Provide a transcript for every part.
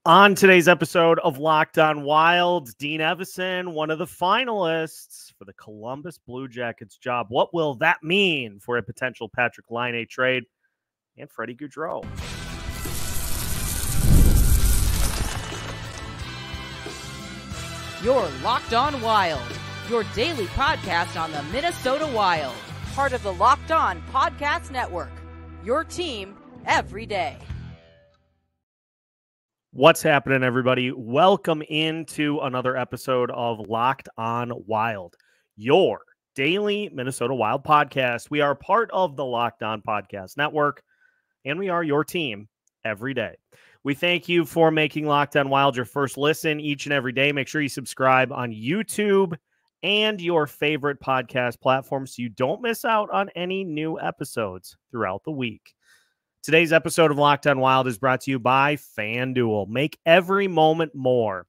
On today's episode of Locked On Wild, Dean Evason, one of the finalists for the Columbus Blue Jackets job. What will that mean for a potential Patrik Laine trade? And Freddy Gaudreau. You're Locked On Wild, your daily podcast on the Minnesota Wild. Part of the Locked On Podcast Network, your team every day. What's happening, everybody? Welcome into another episode of Locked On Wild, your daily Minnesota Wild podcast. We are part of the Locked On Podcast Network, and we are your team every day. We thank you for making Locked On Wild your first listen each and every day. Make sure you subscribe on YouTube and your favorite podcast platform so you don't miss out on any new episodes throughout the week. Today's episode of Locked On Wild is brought to you by FanDuel. Make every moment more.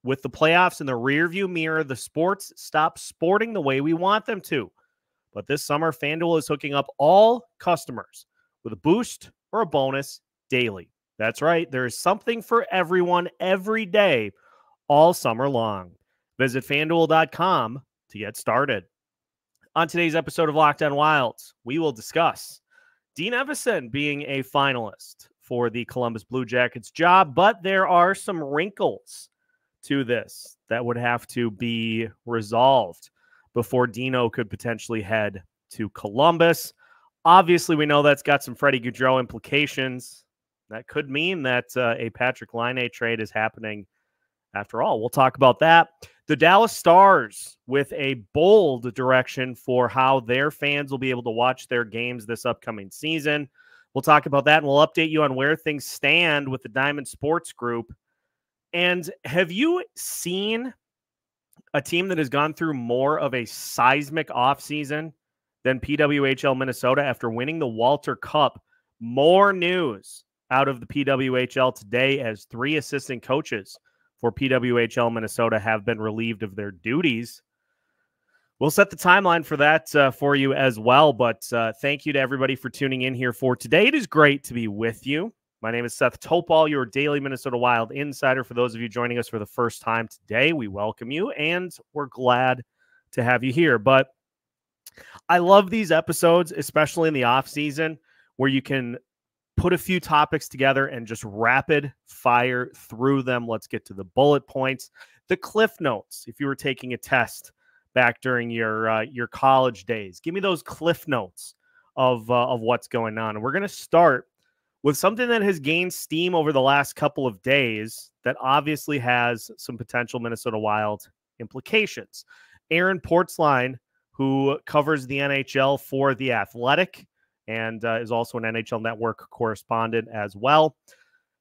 With the playoffs in the rearview mirror, the sports stop sporting the way we want them to. But this summer, FanDuel is hooking up all customers with a boost or a bonus daily. That's right. There is something for everyone every day, all summer long. Visit FanDuel.com to get started. On today's episode of Locked On Wild, we will discuss Dean Evason being a finalist for the Columbus Blue Jackets job, but there are some wrinkles to this that would have to be resolved before Dino could potentially head to Columbus. Obviously, we know that's got some Freddy Gaudreau implications. That could mean that a Patrik Laine trade is happening after all. We'll talk about that. The Dallas Stars with a bold direction for how their fans will be able to watch their games this upcoming season. We'll talk about that, and we'll update you on where things stand with the Diamond Sports Group. And have you seen a team that has gone through more of a seismic offseason than PWHL Minnesota after winning the Walter Cup? More news out of the PWHL today as 3 assistant coaches for PWHL Minnesota have been relieved of their duties. We'll set the timeline for that for you as well, but thank you to everybody for tuning in here for today. It is great to be with you. My name is Seth Topal, your daily Minnesota Wild insider. For those of you joining us for the first time today, we welcome you, and we're glad to have you here. But I love these episodes, especially in the off season, where you can put a few topics together and just rapid fire through them. Let's get to the bullet points, the cliff notes. If you were taking a test back during your college days, give me those cliff notes of what's going on. And we're going to start with something that has gained steam over the last couple of days that obviously has some potential Minnesota Wild implications. Aaron Portzline, who covers the NHL for The Athletic, and is also an NHL Network correspondent as well,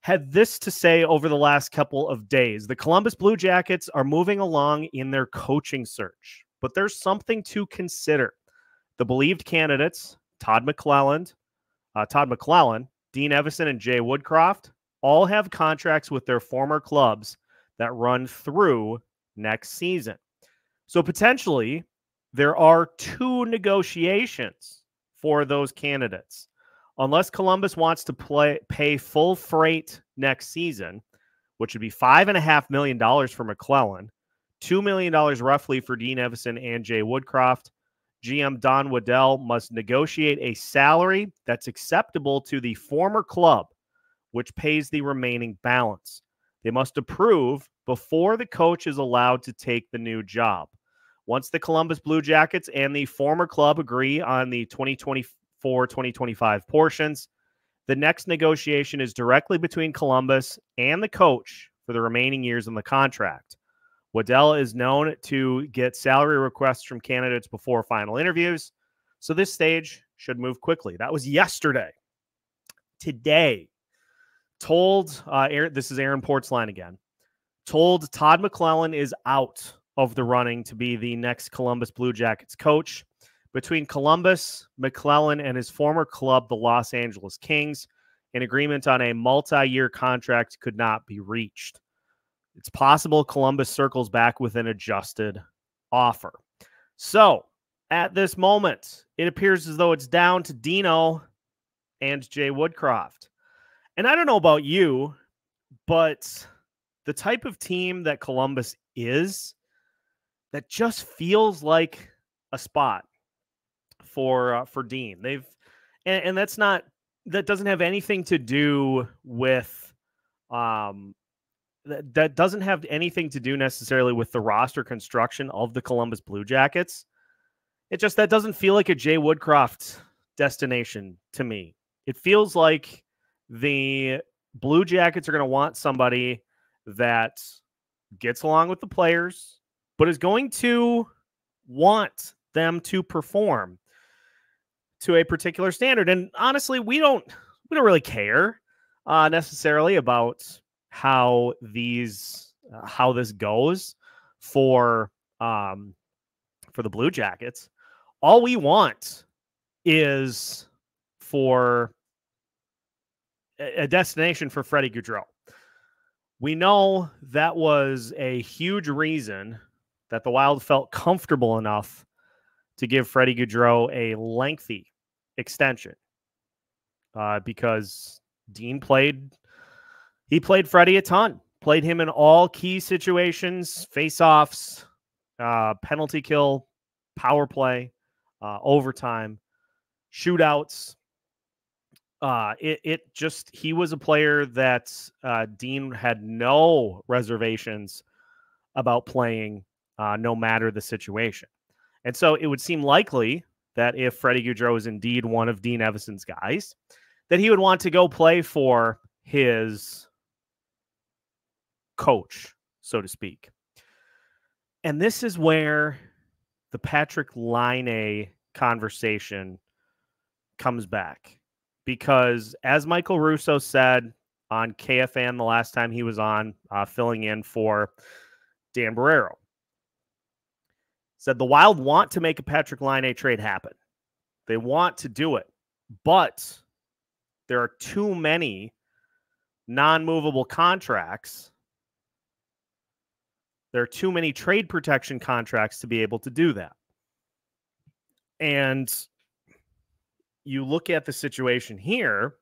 had this to say over the last couple of days. The Columbus Blue Jackets are moving along in their coaching search, but there's something to consider. The believed candidates, Todd McClellan, Dean Evason, and Jay Woodcroft, all have contracts with their former clubs that run through next season. So potentially, there are 2 negotiations for those candidates. Unless Columbus wants to pay full freight next season, which would be $5.5 million for McClellan, $2 million roughly for Dean Evason and Jay Woodcroft, GM Don Waddell must negotiate a salary that's acceptable to the former club, which pays the remaining balance. They must approve before the coach is allowed to take the new job. Once the Columbus Blue Jackets and the former club agree on the 2024-2025 portions, the next negotiation is directly between Columbus and the coach for the remaining years in the contract. Waddell is known to get salary requests from candidates before final interviews, so this stage should move quickly. That was yesterday. Today, this is Aaron Portzline again, told Todd McClellan is out of the running to be the next Columbus Blue Jackets coach. Between Columbus, McClellan, and his former club, the Los Angeles Kings, an agreement on a multi-year contract could not be reached. It's possible Columbus circles back with an adjusted offer. So, at this moment, it appears as though it's down to Dino and Jay Woodcroft. And I don't know about you, but the type of team that Columbus is, that just feels like a spot for Dean. And that doesn't have anything to do with that doesn't have anything to do necessarily with the roster construction of the Columbus Blue Jackets. That doesn't feel like a Jay Woodcroft destination to me. It feels like the Blue Jackets are going to want somebody that gets along with the players, but is going to want them to perform to a particular standard. And honestly, we don't really care necessarily about how this goes for the Blue Jackets. All we want is for a destination for Freddy Gaudreau. We know that was a huge reason that the Wild felt comfortable enough to give Freddy Gaudreau a lengthy extension because Dean played Freddy a ton, played him in all key situations, face-offs, penalty kill, power play, overtime, shootouts. He was a player that Dean had no reservations about playing, no matter the situation. And so it would seem likely that if Freddy Gaudreau is indeed one of Dean Evason's guys, that he would want to go play for his coach, so to speak. And this is where the Patrik Laine conversation comes back. Because as Michael Russo said on KFAN the last time he was on, filling in for Dan Barrero, said the Wild want to make a Patrik Laine trade happen. They want to do it. But there are too many non-movable contracts. There are too many trade protection contracts to be able to do that. And you look at the situation here,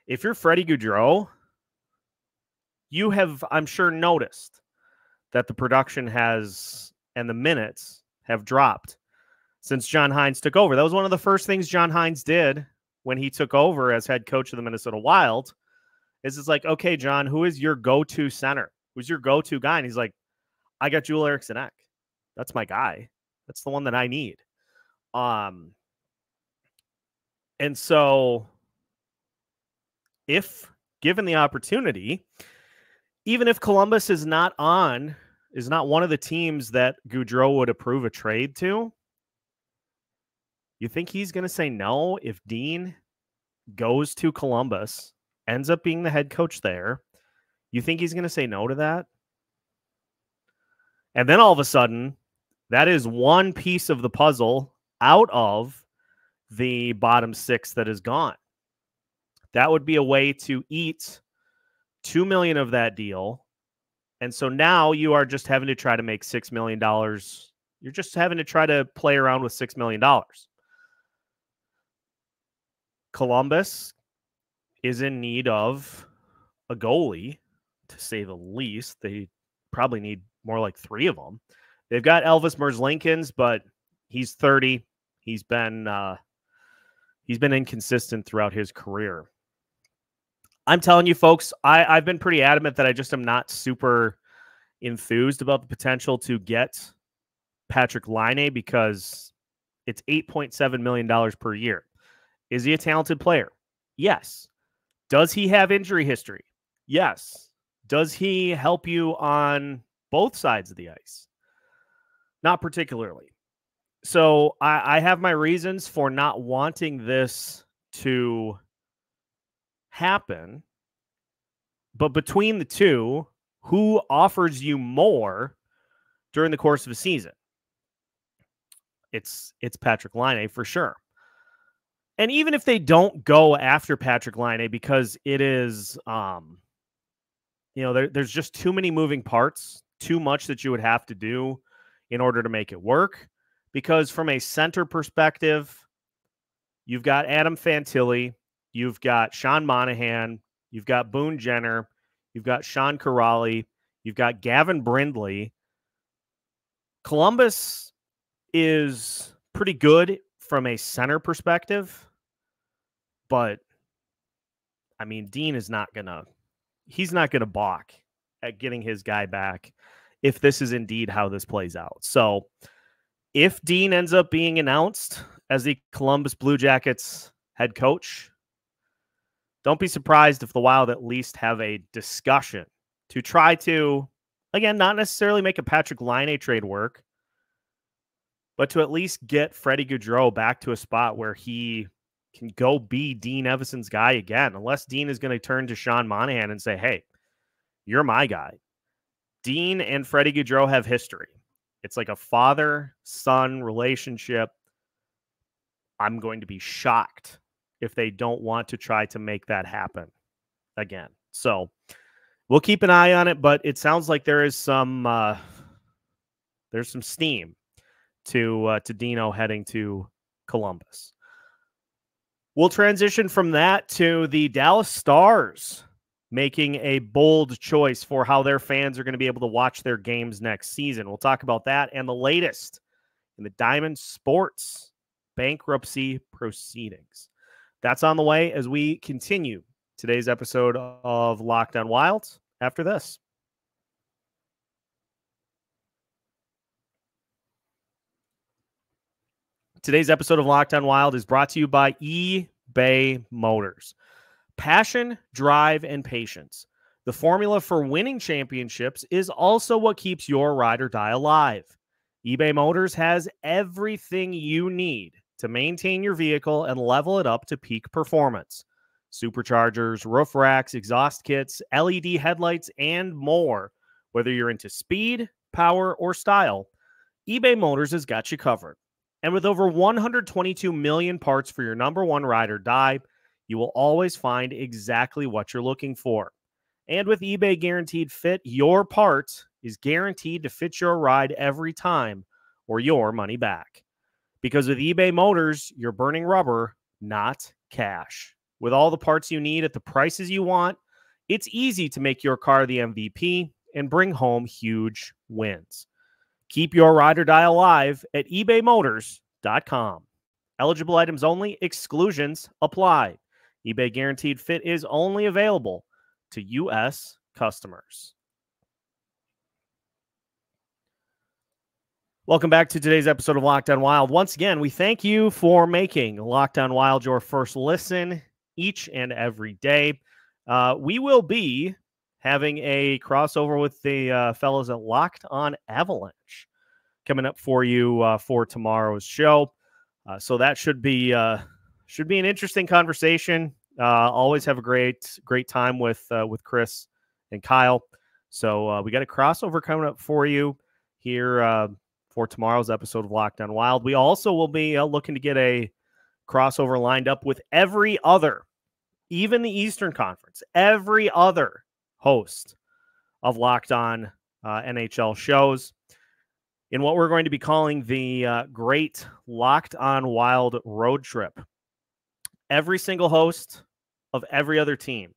if you're Freddy Gaudreau, you have, I'm sure, noticed that the production and the minutes have dropped since John Hynes took over. That was one of the first things John Hynes did when he took over as head coach of the Minnesota Wild. It's like, okay, John, who is your go-to center? Who's your go-to guy? And he's like, I got Joel Eriksson Ek. That's my guy. That's the one that I need. And so if given the opportunity, even if Columbus is not one of the teams that Gaudreau would approve a trade to, you think he's going to say no if Dean goes to Columbus, ends up being the head coach there? You think he's going to say no to that? And then all of a sudden, that is one piece of the puzzle out of the bottom six that is gone. That would be a way to eat $2 million of that deal. And so now you are just having to try to make $6 million. You're just having to try to play around with $6 million. Columbus is in need of a goalie, to say the least. They probably need more like 3 of them. They've got Elvis Merzlikins, but he's 30. He's been inconsistent throughout his career. I'm telling you, folks, I've been pretty adamant that I just am not super enthused about the potential to get Patrik Laine because it's $8.7 million per year. Is he a talented player? Yes. Does he have injury history? Yes. Does he help you on both sides of the ice? Not particularly. So I have my reasons for not wanting this to happen. But between the two, who offers you more during the course of a season? It's Patrik Laine for sure. And even if they don't go after Patrik Laine because it is, there's just too many moving parts, too much that you would have to do in order to make it work. Because from a center perspective, you've got Adam Fantilli, you've got Sean Monahan, you've got Boone Jenner, you've got Sean Kiraly, You've got Gavin Brindley. Columbus is pretty good from a center perspective, but I mean, Dean is not gonna balk at getting his guy back if this is indeed how this plays out. So if Dean ends up being announced as the Columbus Blue Jackets head coach, don't be surprised if the Wild at least have a discussion to try to, again, not necessarily make a Patrik Laine trade work, but to at least get Freddy Gaudreau back to a spot where he can go be Dean Evason's guy again, unless Dean is going to turn to Sean Monahan and say, hey, you're my guy. Dean and Freddy Gaudreau have history. It's like a father-son relationship. I'm going to be shocked if they don't want to try to make that happen again. So we'll keep an eye on it, but it sounds like there is some steam to Dino heading to Columbus. We'll transition from that to the Dallas Stars making a bold choice for how their fans are going to be able to watch their games next season. We'll talk about that and the latest in the Diamond Sports bankruptcy proceedings. That's on the way as we continue today's episode of Locked On Wild after this. Today's episode of Locked On Wild is brought to you by eBay Motors. Passion, drive, and patience. The formula for winning championships is also what keeps your ride or die alive. eBay Motors has everything you need to maintain your vehicle and level it up to peak performance. Superchargers, roof racks, exhaust kits, LED headlights, and more. Whether you're into speed, power, or style, eBay Motors has got you covered. And with over 122 million parts for your number one ride or die, you will always find exactly what you're looking for. And with eBay Guaranteed Fit, your part is guaranteed to fit your ride every time or your money back. Because with eBay Motors, you're burning rubber, not cash. With all the parts you need at the prices you want, it's easy to make your car the MVP and bring home huge wins. Keep your ride or die alive at ebaymotors.com. Eligible items only. Exclusions apply. eBay Guaranteed Fit is only available to U.S. customers. Welcome back to today's episode of Locked On Wild. Once again, we thank you for making Locked On Wild your first listen each and every day. We will be having a crossover with the fellows at Locked On Avalanche coming up for you for tomorrow's show. So that should be an interesting conversation. Always have a great time with Chris and Kyle. So we got a crossover coming up for you here for tomorrow's episode of Locked On Wild. We also will be looking to get a crossover lined up with every other, even the Eastern Conference, every other host of Locked On NHL shows in what we're going to be calling the Great Locked On Wild Road Trip. Every single host of every other team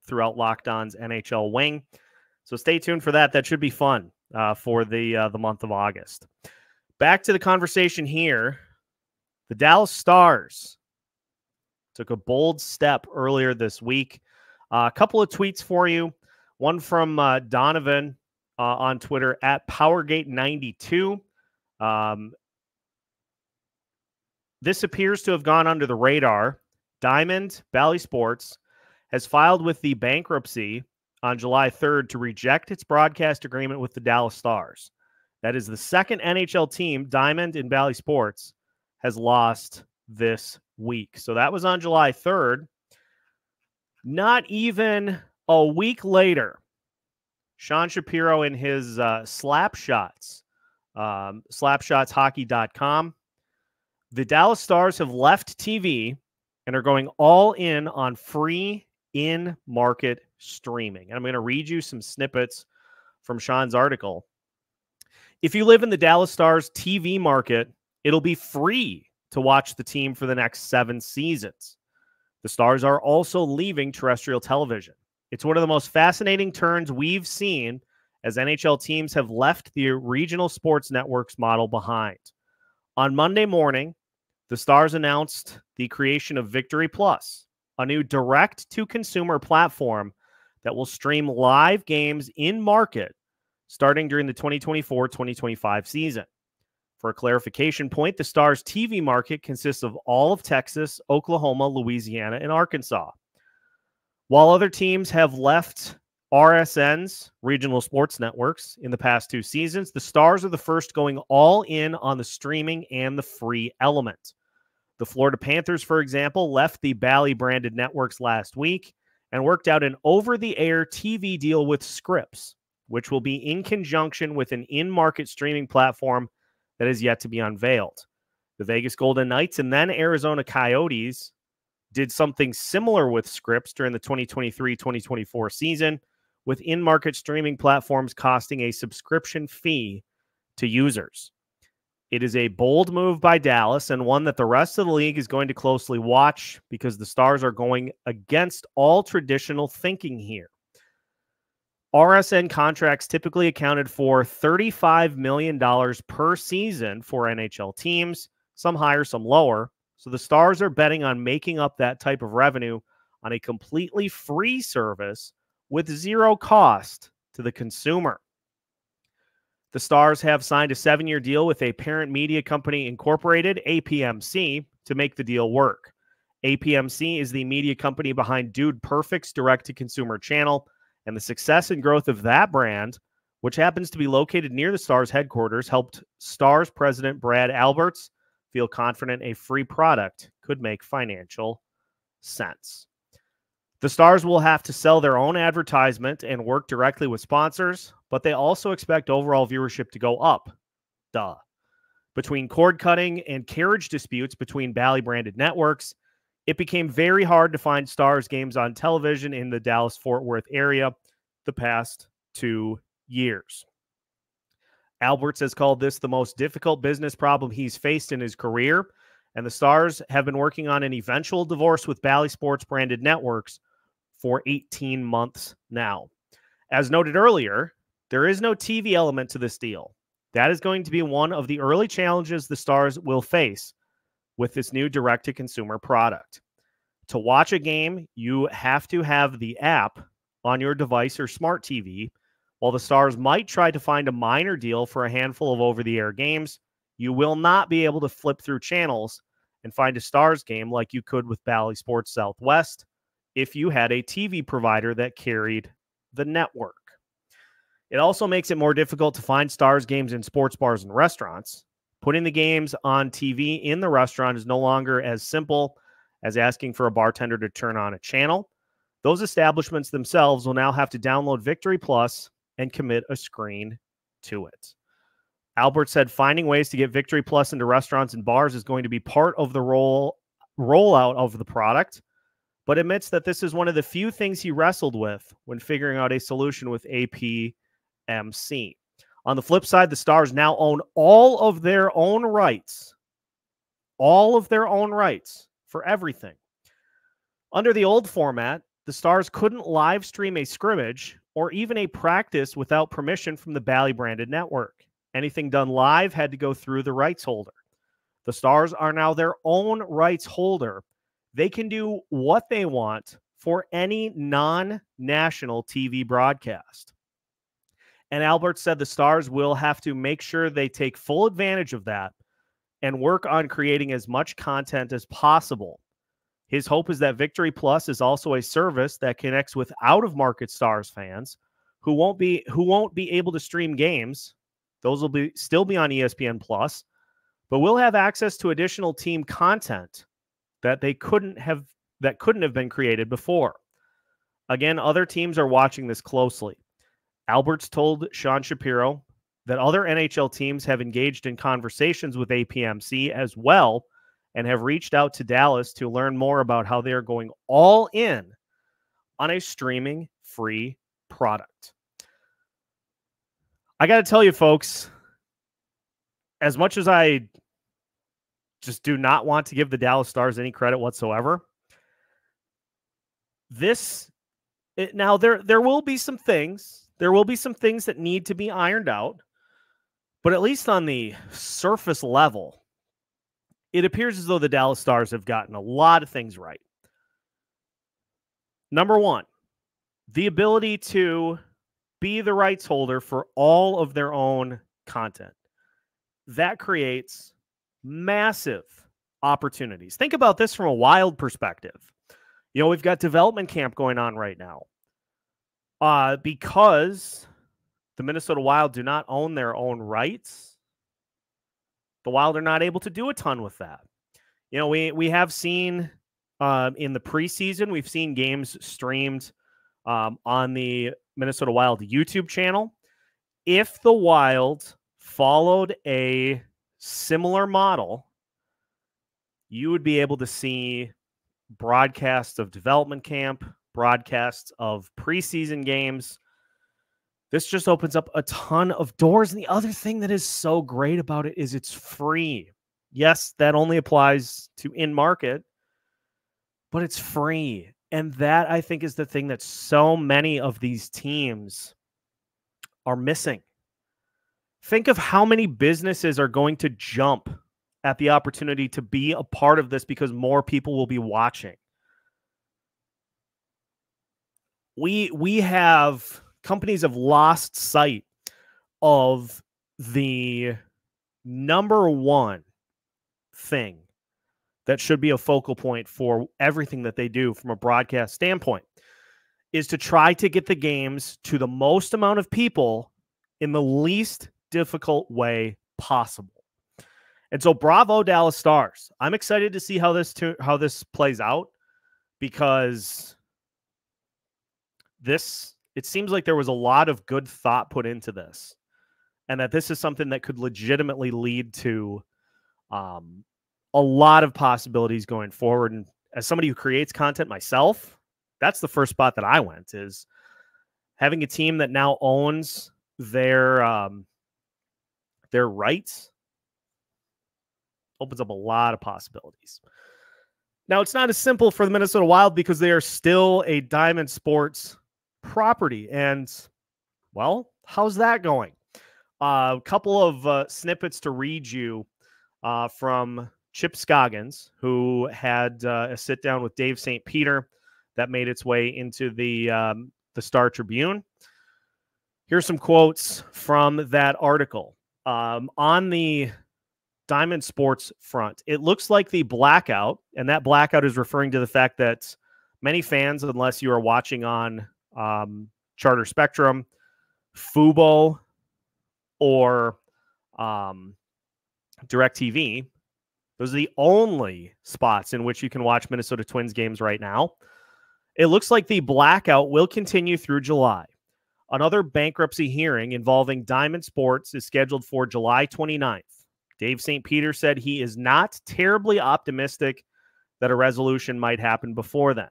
throughout Locked On's NHL wing. So stay tuned for that. That should be fun for the month of August. Back to the conversation here. The Dallas Stars took a bold step earlier this week. A couple of tweets for you. One from Donovan on Twitter at Powergate92. This appears to have gone under the radar. Diamond Bally Sports has filed with the bankruptcy on July 3rd to reject its broadcast agreement with the Dallas Stars. That is the second NHL team Diamond and Bally Sports has lost this week. So that was on July 3rd. Not even a week later, Sean Shapiro in his Slapshots, slapshotshockey.com, the Dallas Stars have left TV and are going all in on free in-market streaming. And I'm going to read you some snippets from Sean's article. If you live in the Dallas Stars TV market, it'll be free to watch the team for the next 7 seasons. The Stars are also leaving terrestrial television. It's one of the most fascinating turns we've seen as NHL teams have left the regional sports networks model behind. On Monday morning, the Stars announced the creation of Victory Plus, a new direct-to-consumer platform that will stream live games in market starting during the 2024-2025 season. For a clarification point, the Stars' TV market consists of all of Texas, Oklahoma, Louisiana, and Arkansas. While other teams have left RSNs, regional sports networks, in the past 2 seasons, the Stars are the first going all in on the streaming and the free element. The Florida Panthers, for example, left the Bally-branded networks last week and worked out an over-the-air TV deal with Scripps, which will be in conjunction with an in-market streaming platform that is yet to be unveiled. The Vegas Golden Knights and then Arizona Coyotes did something similar with Scripps during the 2023-2024 season, with in-market streaming platforms costing a subscription fee to users. It is a bold move by Dallas and one that the rest of the league is going to closely watch because the Stars are going against all traditional thinking here. RSN contracts typically accounted for $35 million per season for NHL teams, some higher, some lower. So the Stars are betting on making up that type of revenue on a completely free service with zero cost to the consumer. The Stars have signed a 7-year deal with a parent media company incorporated, APMC, to make the deal work. APMC is the media company behind Dude Perfect's direct-to-consumer channel, and the success and growth of that brand, which happens to be located near the Stars headquarters, helped Stars president Brad Alberts feel confident a free product could make financial sense. The Stars will have to sell their own advertisement and work directly with sponsors, but they also expect overall viewership to go up. Duh. Between cord cutting and carriage disputes between Bally-branded networks, it became very hard to find Stars games on television in the Dallas-Fort Worth area the past 2 years. Alberts has called this the most difficult business problem he's faced in his career, and the Stars have been working on an eventual divorce with Bally Sports-branded networks for 18 months now. As noted earlier, there is no TV element to this deal. That is going to be one of the early challenges the Stars will face with this new direct-to-consumer product. To watch a game, you have to have the app on your device or smart TV. While the Stars might try to find a minor deal for a handful of over-the-air games, you will not be able to flip through channels and find a Stars game like you could with Bally Sports Southwest if you had a TV provider that carried the network. It also makes it more difficult to find Stars games in sports bars and restaurants. Putting the games on TV in the restaurant is no longer as simple as asking for a bartender to turn on a channel. Those establishments themselves will now have to download Victory Plus and commit a screen to it. Albert said finding ways to get Victory Plus into restaurants and bars is going to be part of the rollout of the product, but admits that this is one of the few things he wrestled with when figuring out a solution with APMC. On the flip side, the Stars now own all of their own rights. All of their own rights for everything. Under the old format, the Stars couldn't live stream a scrimmage or even a practice without permission from the Bally-branded network. Anything done live had to go through the rights holder. The Stars are now their own rights holder. They can do what they want for any non-national TV broadcast. And Albert said the Stars will have to make sure they take full advantage of that and work on creating as much content as possible. His hope is that Victory Plus is also a service that connects with out-of-market Stars fans who won't be able to stream games. Those will still be on ESPN Plus, but will have access to additional team content that couldn't have been created before. Again, other teams are watching this closely. Alberts told Sean Shapiro that other NHL teams have engaged in conversations with APMC as well and have reached out to Dallas to learn more about how they are going all in on a streaming free product. I got to tell you, folks, as much as I just do not want to give the Dallas Stars any credit whatsoever, this Now, there will be some things. There will be some things that need to be ironed out. But at least on the surface level, it appears as though the Dallas Stars have gotten a lot of things right. Number one, the ability to be the rights holder for all of their own content. That creates massive opportunities. Think about this from a Wild perspective. You know, we've got development camp going on right now. Because the Minnesota Wild do not own their own rights, the Wild are not able to do a ton with that. You know, we have seen in the preseason, we've seen games streamed on the Minnesota Wild YouTube channel. If the Wild followed a similar model, you would be able to see broadcasts of development camp, broadcasts of preseason games. This just opens up a ton of doors. And the other thing that is so great about it is it's free. Yes, that only applies to in-market, but it's free. And that, I think, is the thing that so many of these teams are missing. Think of how many businesses are going to jump at the opportunity to be a part of this because more people will be watching. Companies have lost sight of the number one thing that should be a focal point for everything that they do from a broadcast standpoint is to try to get the games to the most amount of people in the least difficult way possible. And so bravo, Dallas Stars. I'm excited to see how this plays out, because it seems like there was a lot of good thought put into this, and that this is something that could legitimately lead to a lot of possibilities going forward. And as somebody who creates content myself, that's the first spot that I went, is having a team that now owns their rights opens up a lot of possibilities. Now, it's not as simple for the Minnesota Wild because they are still a Diamond Sports property. And, well, how's that going? A couple of snippets to read you from Chip Scoggins, who had a sit-down with Dave St. Peter that made its way into the Star Tribune. Here's some quotes from that article. On the Diamond Sports front, it looks like the blackout, and that blackout is referring to the fact that many fans, unless you are watching on Charter Spectrum, Fubo, or DirecTV, those are the only spots in which you can watch Minnesota Twins games right now. It looks like the blackout will continue through July. Another bankruptcy hearing involving Diamond Sports is scheduled for July 29th. Dave St. Peter said he is not terribly optimistic that a resolution might happen before then.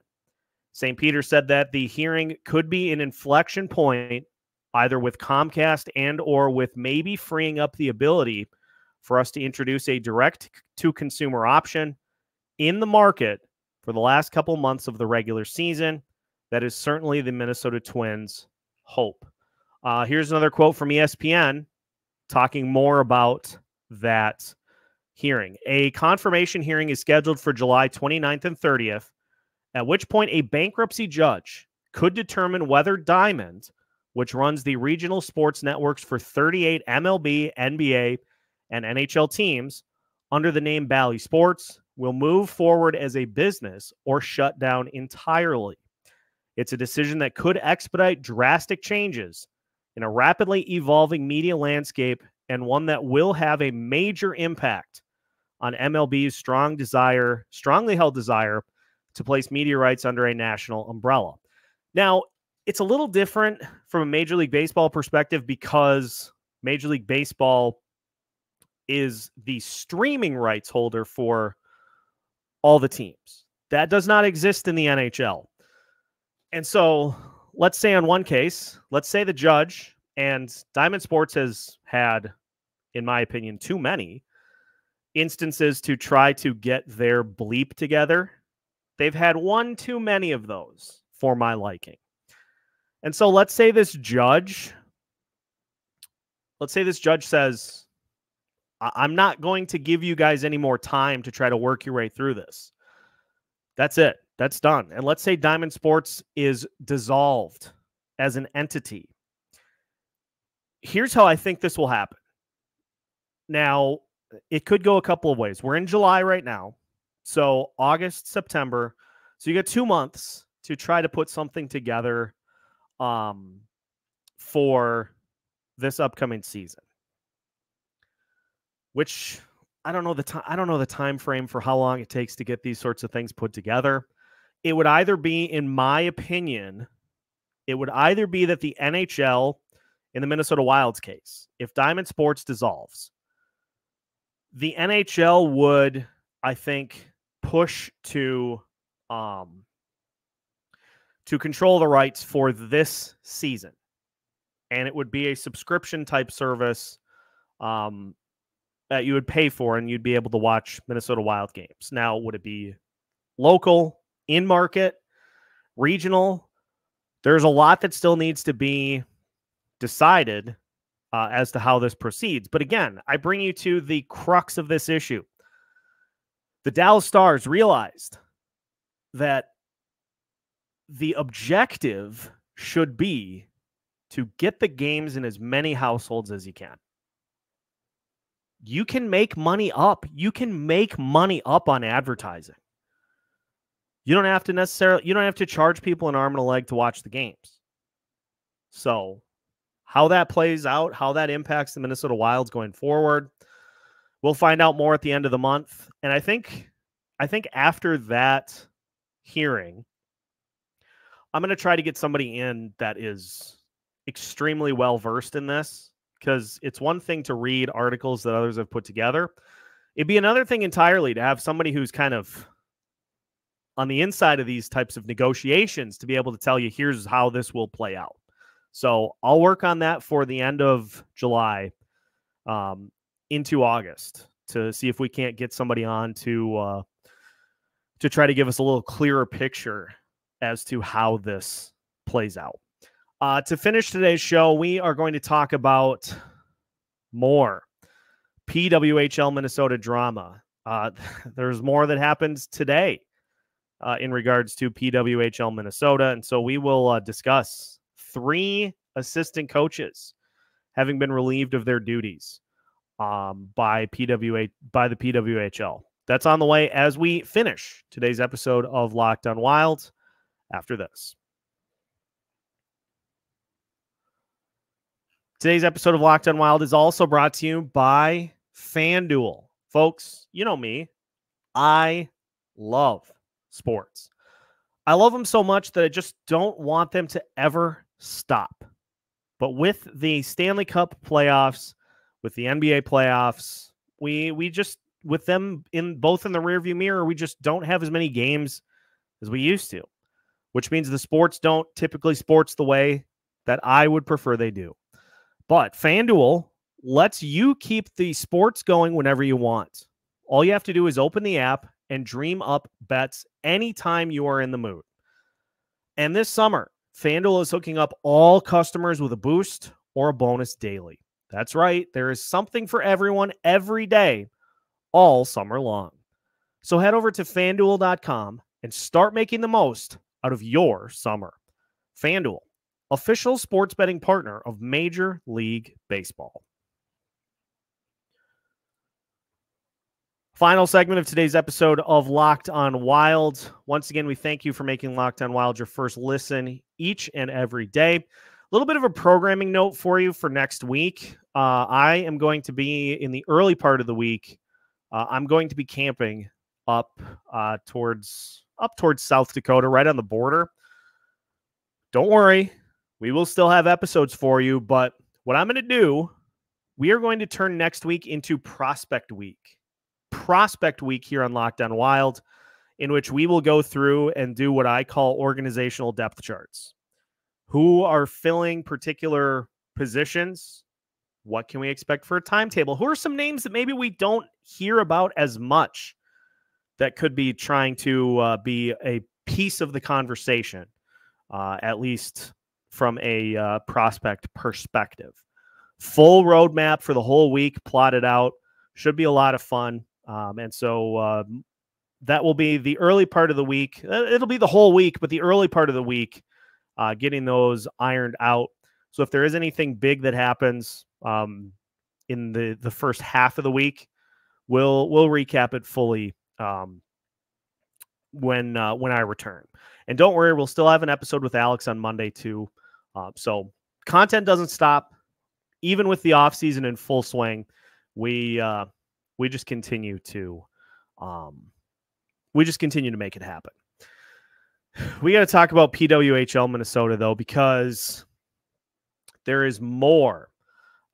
St. Peter said that the hearing could be an inflection point, either with Comcast and or with maybe freeing up the ability for us to introduce a direct-to-consumer option in the market for the last couple months of the regular season. That is certainly the Minnesota Twins' hope. Here's another quote from ESPN talking more about that hearing. A confirmation hearing is scheduled for July 29th and 30th, at which point a bankruptcy judge could determine whether Diamond, which runs the regional sports networks for 38 MLB, NBA, and NHL teams under the name Bally Sports, will move forward as a business or shut down entirely. It's a decision that could expedite drastic changes in a rapidly evolving media landscape, and one that will have a major impact on MLB's strongly held desire to place media rights under a national umbrella. Now, it's a little different from a Major League Baseball perspective because Major League Baseball is the streaming rights holder for all the teams. That does not exist in the NHL. And so let's say on one case, let's say the judge, and Diamond Sports has had, in my opinion, too many instances to try to get their bleep together. They've had one too many of those for my liking. And so let's say this judge says, I'm not going to give you guys any more time to try to work your way through this. That's it. That's done. And let's say Diamond Sports is dissolved as an entity. Here's how I think this will happen. Now, it could go a couple of ways. We're in July right now. So August, September. So you got 2 months to try to put something together for this upcoming season. Which I don't know the time frame for how long it takes to get these sorts of things put together. It would either be, in my opinion, that the NHL, in the Minnesota Wild's case, if Diamond Sports dissolves, the NHL would, I think, push to control the rights for this season. And it would be a subscription type service that you would pay for, and you'd be able to watch Minnesota Wild games. Now, would it be local, in-market, regional? There's a lot that still needs to be decided as to how this proceeds. But again, I bring you to the crux of this issue. The Dallas Stars realized that the objective should be to get the games in as many households as you can. You can make money up. You can make money up on advertising. You don't have to charge people an arm and a leg to watch the games. So how that plays out, how that impacts the Minnesota Wilds going forward, we'll find out more at the end of the month. And I think after that hearing, I'm going to try to get somebody in that is extremely well versed in this, because it's one thing to read articles that others have put together. It'd be another thing entirely to have somebody who's kind of on the inside of these types of negotiations to be able to tell you, here's how this will play out. So I'll work on that for the end of July into August to see if we can't get somebody on to try to give us a little clearer picture as to how this plays out. To finish today's show, we are going to talk about more PWHL Minnesota drama. There's more that happens today in regards to PWHL Minnesota, and so we will discuss 3 assistant coaches having been relieved of their duties by the PWHL. That's on the way as we finish today's episode of Locked on Wild after this. Today's episode of Locked on Wild is also brought to you by FanDuel. Folks, you know me. I love sports. I love them so much that I just don't want them to ever stop. But with the Stanley Cup playoffs, with the NBA playoffs, we just, with them both in the rearview mirror, we just don't have as many games as we used to, which means the sports don't typically sports the way that I would prefer they do. But FanDuel lets you keep the sports going whenever you want. All you have to do is open the app and dream up bets anytime you are in the mood. And this summer, FanDuel is hooking up all customers with a boost or a bonus daily. That's right. There is something for everyone every day, all summer long. So head over to FanDuel.com and start making the most out of your summer. FanDuel, official sports betting partner of Major League Baseball. Final segment of today's episode of Locked on Wild. Once again, we thank you for making Locked on Wild your first listen each and every day. A little bit of a programming note for you for next week. I am going to be in the early part of the week. I'm going to be camping up towards South Dakota, right on the border. Don't worry. We will still have episodes for you, but what I'm going to do, we are going to turn next week into Prospect Week. Prospect Week here on Locked on Wild, in which we will go through and do what I call organizational depth charts. Who are filling particular positions? What can we expect for a timetable? Who are some names that maybe we don't hear about as much that could be trying to be a piece of the conversation, at least from a prospect perspective. Full roadmap for the whole week plotted out. Should be a lot of fun. And so that will be the early part of the week. It'll be the whole week, but the early part of the week, getting those ironed out. So if there is anything big that happens in the first half of the week, we'll recap it fully when I return. And don't worry, we'll still have an episode with Alex on Monday too. So content doesn't stop, even with the off season in full swing. We just continue to make it happen. We got to talk about PWHL Minnesota though, because there is more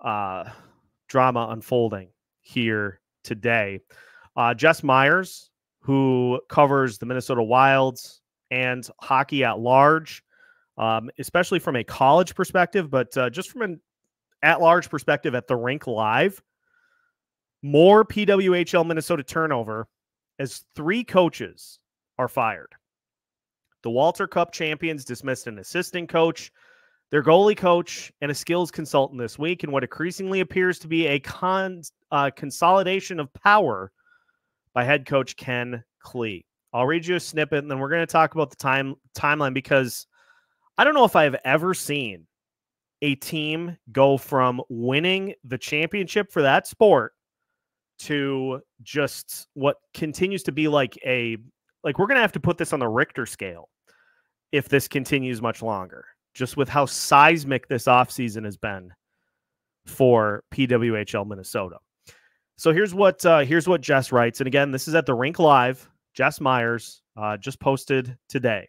drama unfolding here today. Jess Myers, who covers the Minnesota Wilds and hockey at large, especially from a college perspective, but just from an at-large perspective at the Rink Live, more PWHL Minnesota turnover as 3 coaches are fired. The Walter Cup champions dismissed an assistant coach, their goalie coach, and a skills consultant this week in what increasingly appears to be a consolidation of power by head coach Ken Klee. I'll read you a snippet, and then we're going to talk about the timeline, because I don't know if I have ever seen a team go from winning the championship for that sport to just what continues to be like we're going to have to put this on the Richter scale if this continues much longer, just with how seismic this offseason has been for PWHL Minnesota. So here's what Jess writes. And again, this is at the Rink Live. Jess Myers just posted today.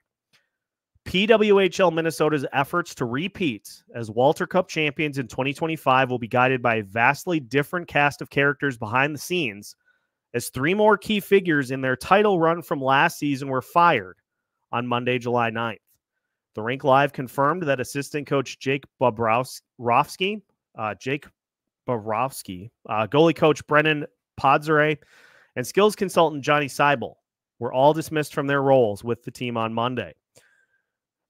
PWHL Minnesota's efforts to repeat as Walter Cup champions in 2025 will be guided by a vastly different cast of characters behind the scenes, as 3 more key figures in their title run from last season were fired on Monday, July 9th. The Rink Live confirmed that assistant coach Jake Bobrovsky, goalie coach Brennan Podzere, and skills consultant Johnny Seibel were all dismissed from their roles with the team on Monday.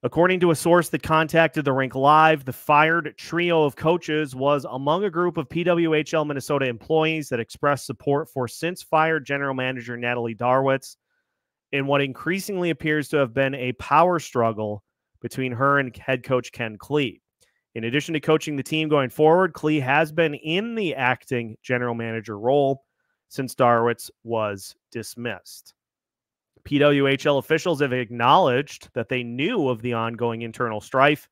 According to a source that contacted the Rink Live, the fired trio of coaches was among a group of PWHL Minnesota employees that expressed support for since-fired general manager Natalie Darwitz in what increasingly appears to have been a power struggle between her and head coach Ken Klee. In addition to coaching the team going forward, Klee has been in the acting general manager role since Darwitz was dismissed. PWHL officials have acknowledged that they knew of the ongoing internal strife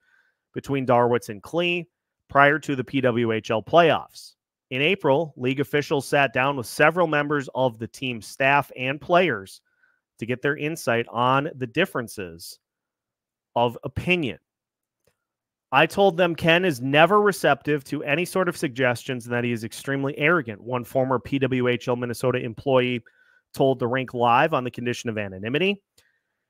between Darwitz and Klee prior to the PWHL playoffs. In April, league officials sat down with several members of the team staff and players to get their insight on the differences of opinion. I told them Ken is never receptive to any sort of suggestions and that he is extremely arrogant, one former PWHL Minnesota employee told the Rink Live on the condition of anonymity.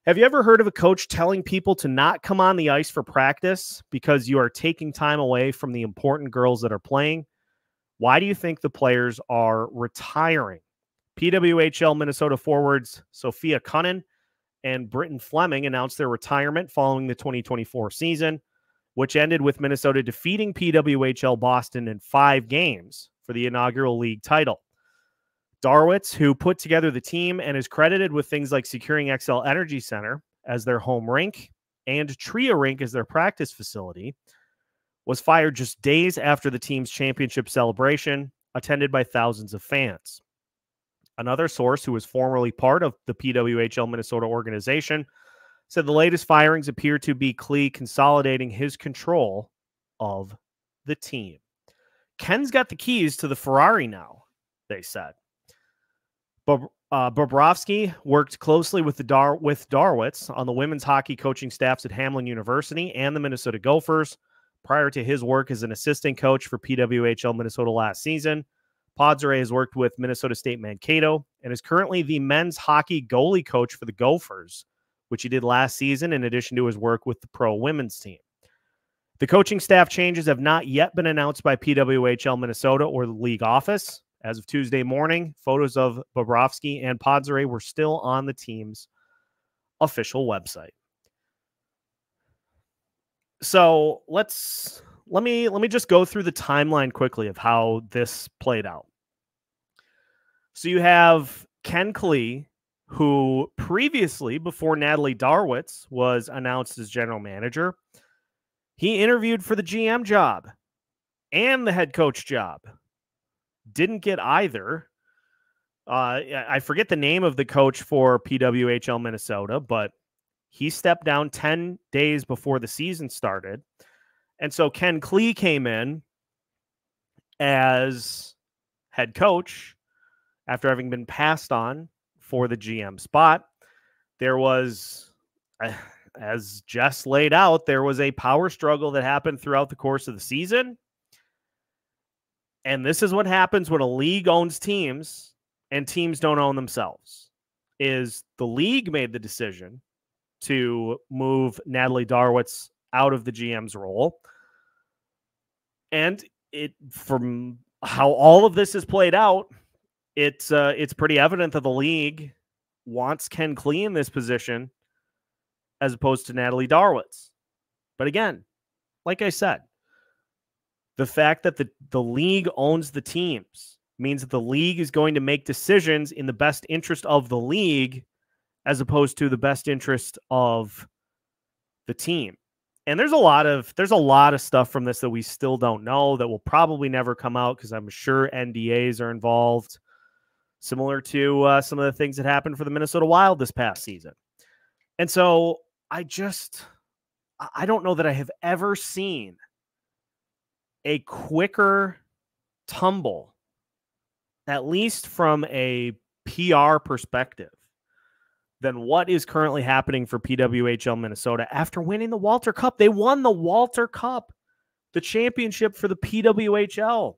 Have you ever heard of a coach telling people to not come on the ice for practice because you are taking time away from the important girls that are playing? Why do you think the players are retiring? PWHL Minnesota forwards Sophia Cunnin and Britton Fleming announced their retirement following the 2024 season, which ended with Minnesota defeating PWHL Boston in 5 games for the inaugural league title. Darwitz, who put together the team and is credited with things like securing XL Energy Center as their home rink and Tria Rink as their practice facility, was fired just days after the team's championship celebration, attended by thousands of fans. Another source who was formerly part of the PWHL Minnesota organization said the latest firings appear to be Klee consolidating his control of the team. Ken's got the keys to the Ferrari now, they said. Bobrovsky worked closely with Darwitz on the women's hockey coaching staffs at Hamline University and the Minnesota Gophers prior to his work as an assistant coach for PWHL Minnesota last season. Podzere has worked with Minnesota State Mankato and is currently the men's hockey goalie coach for the Gophers, which he did last season in addition to his work with the pro women's team. The coaching staff changes have not yet been announced by PWHL Minnesota or the league office. As of Tuesday morning, photos of Bobrovsky and Podzere were still on the team's official website. So let me just go through the timeline quickly of how this played out. So you have Ken Klee, who previously, before Natalie Darwitz was announced as general manager, he interviewed for the GM job and the head coach job. Didn't get either. I forget the name of the coach for PWHL Minnesota, but he stepped down 10 days before the season started. And so Ken Klee came in as head coach after having been passed on for the GM spot. There was, as Jess laid out, there was a power struggle that happened throughout the course of the season. And this is what happens when a league owns teams and teams don't own themselves. Is the league made the decision to move Natalie Darwitz out of the GM's role. And from how all of this has played out, it's pretty evident that the league wants Ken Klee in this position as opposed to Natalie Darwitz. But again, like I said, the fact that the league owns the teams means that the league is going to make decisions in the best interest of the league as opposed to the best interest of the team. And there's a lot of stuff from this that we still don't know that will probably never come out because I'm sure NDAs are involved, similar to some of the things that happened for the Minnesota Wild this past season. And so I don't know that I have ever seen a quicker tumble, at least from a PR perspective, than what is currently happening for PWHL Minnesota after winning the Walter Cup. They won the Walter Cup, the championship for the PWHL.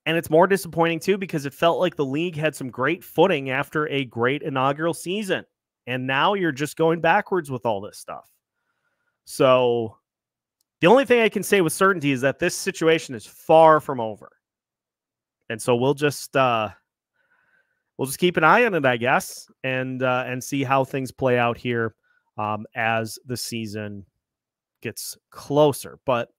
And it's more disappointing, too, because it felt like the league had some great footing after a great inaugural season. And now you're just going backwards with all this stuff. So the only thing I can say with certainty is that this situation is far from over. And so we'll just keep an eye on it, I guess, and see how things play out here as the season gets closer. But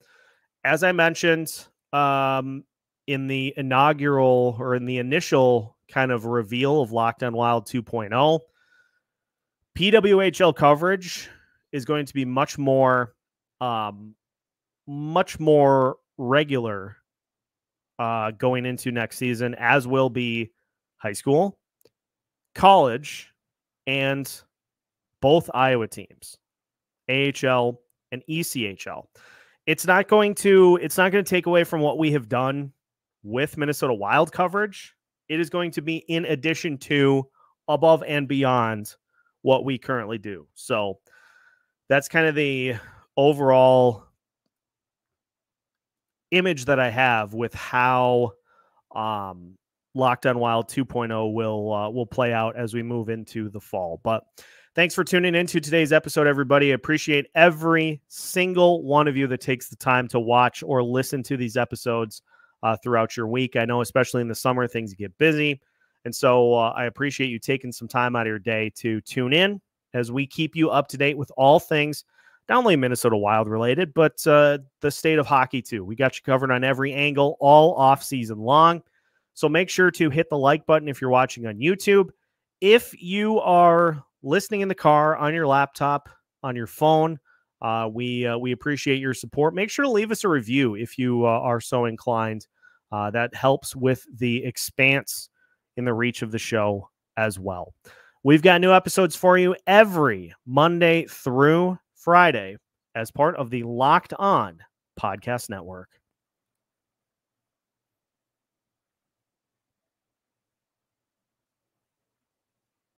as I mentioned in the inaugural or in the initial kind of reveal of Locked On Wild 2.0, PWHL coverage is going to be much more regular going into next season, as will be high school, college, and both Iowa teams, AHL and ECHL. It's not going to take away from what we have done with Minnesota Wild coverage. It is going to be in addition to, above and beyond what we currently do. So that's kind of the overall image that I have with how Locked On Wild 2.0 will play out as we move into the fall. But thanks for tuning into today's episode, everybody. I appreciate every single one of you that takes the time to watch or listen to these episodes throughout your week. I know, especially in the summer, things get busy. And so I appreciate you taking some time out of your day to tune in as we keep you up to date with all things, not only Minnesota Wild related, but the state of hockey too. We got you covered on every angle all off season long. So make sure to hit the like button if you're watching on YouTube. If you are listening in the car, on your laptop, on your phone, we appreciate your support. Make sure to leave us a review if you are so inclined. That helps with the expanse in the reach of the show as well. We've got new episodes for you every Monday through Friday as part of the Locked On Podcast Network.